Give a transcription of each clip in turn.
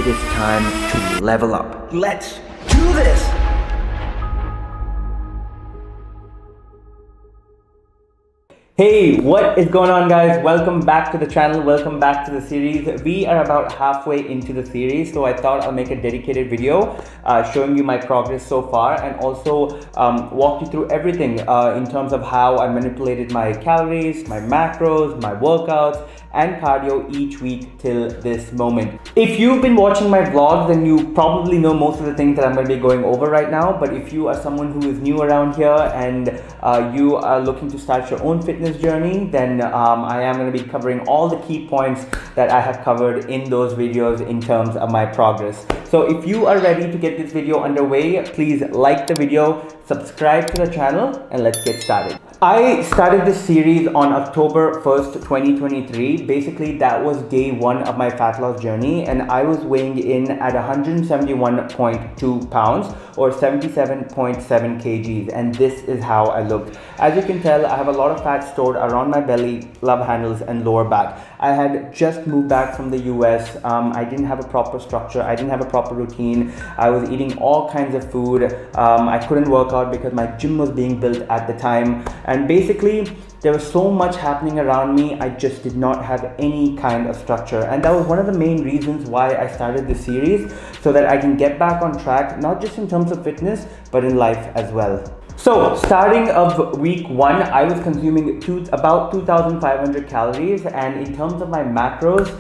It is time to level up. Let's do this! Hey, what is going on, guys? Welcome back to the channel. Welcome back to the series. We are about halfway into the series, so I thought I'll make a dedicated video showing you my progress so far, and also walk you through everything in terms of how I manipulated my calories, my macros, my workouts, and cardio each week till this moment. If you've been watching my vlogs, then you probably know most of the things that I'm going to be going over right now. But if you are someone who is new around here and you are looking to start your own fitness journey, then I am going to be covering all the key points that I have covered in those videos in terms of my progress. So if you are ready to get this video underway, please like the video, subscribe to the channel, and let's get started. I started this series on October 1st, 2023. Basically, that was day one of my fat loss journey, and I was weighing in at 171.2 pounds or 77.7 kgs, and this is how I looked. As you can tell, I have a lot of fat stored around my belly, love handles, and lower back. I had just moved back from the US. I didn't have a proper structure. I didn't have a proper routine. I was eating all kinds of food. I couldn't work out because my gym was being built at the time. And basically, there was so much happening around me, I just did not have any kind of structure. And that was one of the main reasons why I started this series, so that I can get back on track, not just in terms of fitness, but in life as well. So starting of week one, I was consuming about 2,500 calories, and in terms of my macros,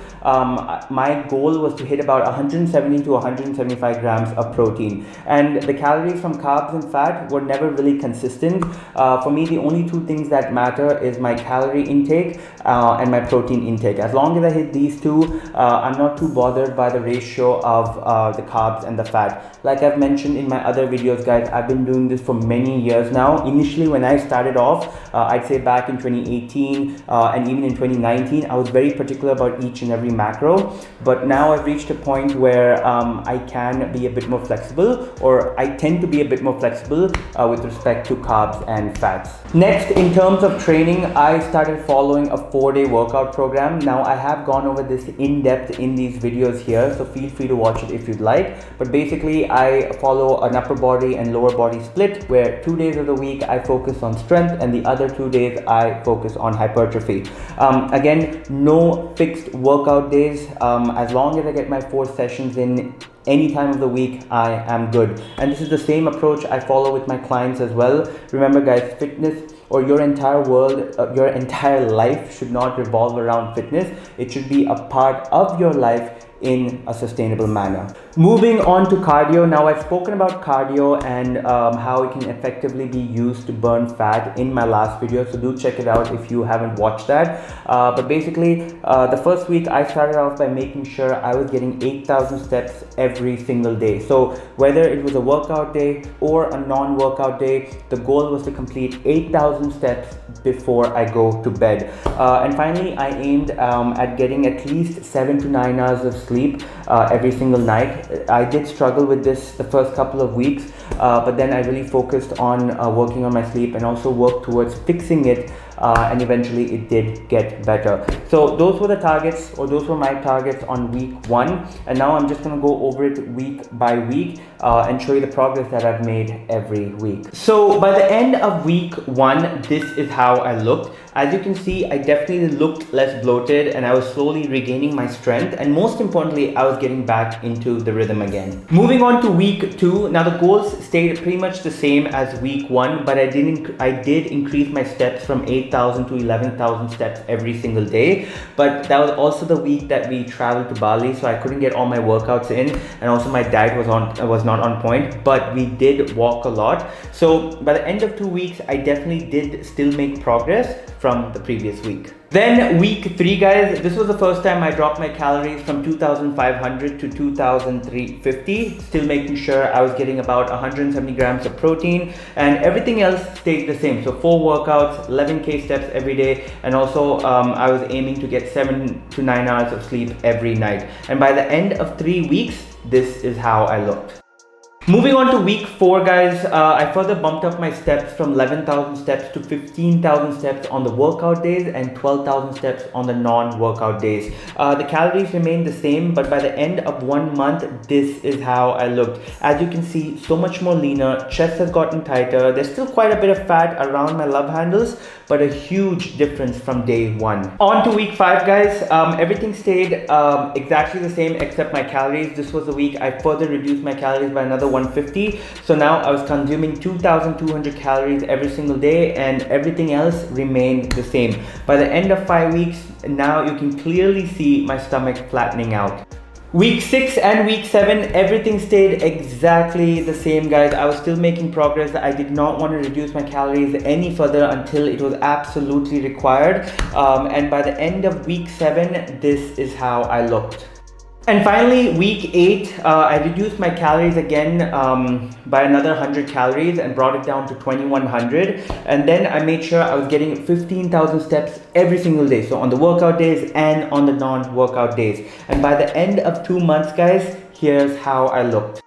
my goal was to hit about 170 to 175 grams of protein, and the calories from carbs and fat were never really consistent. For me, the only two things that matter is my calorie intake and my protein intake. As long as I hit these two, I'm not too bothered by the ratio of the carbs and the fat. Like I've mentioned in my other videos, guys, I've been doing this for many years now. Initially, when I started off, I'd say back in 2018 and even in 2019, I was very particular about each and every macro. But now I've reached a point where I can be a bit more flexible, or I tend to be a bit more flexible with respect to carbs and fats. Next, in terms of training, I started following a 4-day workout program. Now, I have gone over this in depth in these videos here, so feel free to watch it if you'd like. But basically, I follow an upper body and lower body split, where 2 days of the week I focus on strength and the other 2 days I focus on hypertrophy. Again, no fixed workout days. As long as I get my 4 sessions in any time of the week, I am good. And this is the same approach I follow with my clients as well. Remember, guys, fitness or your entire world, your entire life should not revolve around fitness. It should be a part of your life in a sustainable manner. Moving on to cardio. Now, I've spoken about cardio and how it can effectively be used to burn fat in my last video, so do check it out if you haven't watched that. But basically, the first week I started off by making sure I was getting 8,000 steps every single day. So whether it was a workout day or a non-workout day, the goal was to complete 8,000 steps before I go to bed. And finally, I aimed at getting at least 7 to 9 hours of sleep every single night. I did struggle with this the first couple of weeks, but then I really focused on working on my sleep and also worked towards fixing it, and eventually it did get better. So those were the targets, or those were my targets on week one, and now I'm just going to go over it week by week and show you the progress that I've made every week. So by the end of week one, this is how I looked. As you can see, I definitely looked less bloated, and I was slowly regaining my strength, and most importantly, I was getting back into the rhythm again. Moving on to week two. Now, the goals stayed pretty much the same as week one, but I did increase my steps from 8,000 to 11,000 steps every single day. But that was also the week that we traveled to Bali, so I couldn't get all my workouts in, and also my diet was not on point, but we did walk a lot. So by the end of 2 weeks, I definitely did still make progress from the previous week. Then week 3, guys, this was the first time I dropped my calories from 2,500 to 2,350, still making sure I was getting about 170 grams of protein, and everything else stayed the same. So 4 workouts, 11k steps every day, and also I was aiming to get 7 to 9 hours of sleep every night. And by the end of 3 weeks, this is how I looked. Moving on to week 4, guys, I further bumped up my steps from 11,000 steps to 15,000 steps on the workout days and 12,000 steps on the non-workout days. The calories remained the same, but by the end of 1 month, this is how I looked. As you can see, so much more leaner, chest has gotten tighter, there's still quite a bit of fat around my love handles, but a huge difference from day 1. On to week 5, guys, everything stayed exactly the same except my calories. This was the week I further reduced my calories by another 150. So now I was consuming 2,200 calories every single day, and everything else remained the same. By the end of 5 weeks, now you can clearly see my stomach flattening out. Week 6 and week 7, everything stayed exactly the same, guys. I was still making progress. I did not want to reduce my calories any further until it was absolutely required. And by the end of week 7, this is how I looked. And finally, week 8, I reduced my calories again by another 100 calories and brought it down to 2,100. And then I made sure I was getting 15,000 steps every single day. So on the workout days and on the non-workout days. And by the end of 2 months, guys, here's how I looked.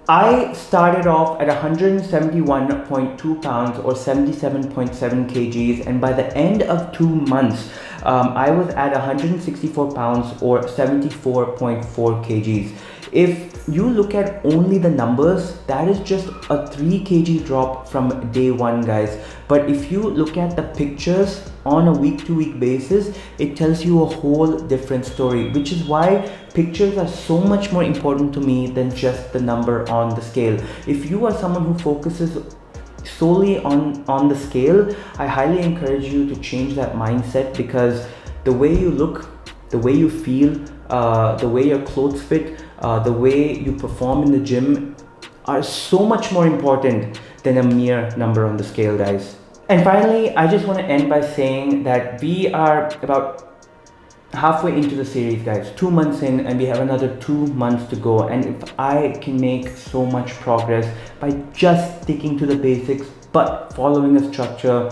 I started off at 171.2 pounds or 77.7 kgs, and by the end of 2 months, I was at 164 pounds or 74.4 kgs. If you look at only the numbers, that is just a 3 kg drop from day 1, guys. But if you look at the pictures on a week-to-week basis, it tells you a whole different story, which is why pictures are so much more important to me than just the number on the scale. If you are someone who focuses solely on the scale, I highly encourage you to change that mindset, because the way you look, the way you feel, the way your clothes fit, the way you perform in the gym are so much more important than a mere number on the scale, guys. And finally, I just want to end by saying that we are about halfway into the series, guys. 2 months in, and we have another 2 months to go. And if I can make so much progress by just sticking to the basics but following a structure,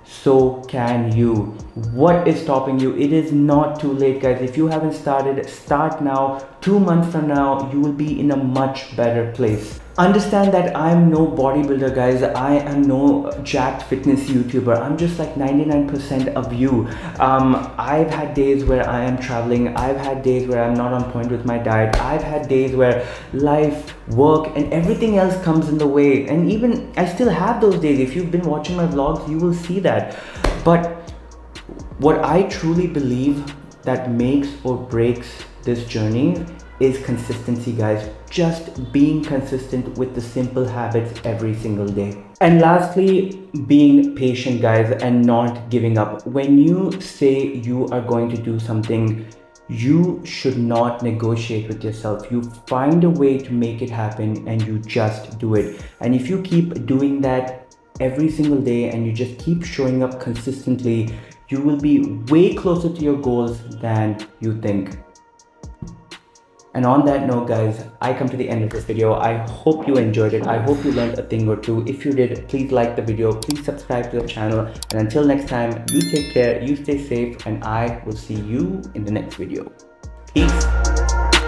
so can you. What is stopping you? It is not too late, guys. If you haven't started, start now. 2 months from now, you will be in a much better place. Understand that I'm no bodybuilder, guys. I am no jacked fitness YouTuber. I'm just like 99% of you. I've had days where I am traveling. I've had days where I'm not on point with my diet. I've had days where life, work, and everything else comes in the way. And even I still have those days. If you've been watching my vlogs, you will see that. But what I truly believe that makes or breaks this journey is consistency, guys. Just being consistent with the simple habits every single day. And lastly, being patient, guys, and not giving up. When you say you are going to do something, you should not negotiate with yourself. You find a way to make it happen and you just do it. And if you keep doing that every single day and you just keep showing up consistently, you will be way closer to your goals than you think. And on that note, guys, I come to the end of this video. I hope you enjoyed it. I hope you learned a thing or two. If you did, please like the video, please subscribe to the channel. And until next time, you take care, you stay safe, and I will see you in the next video. Peace.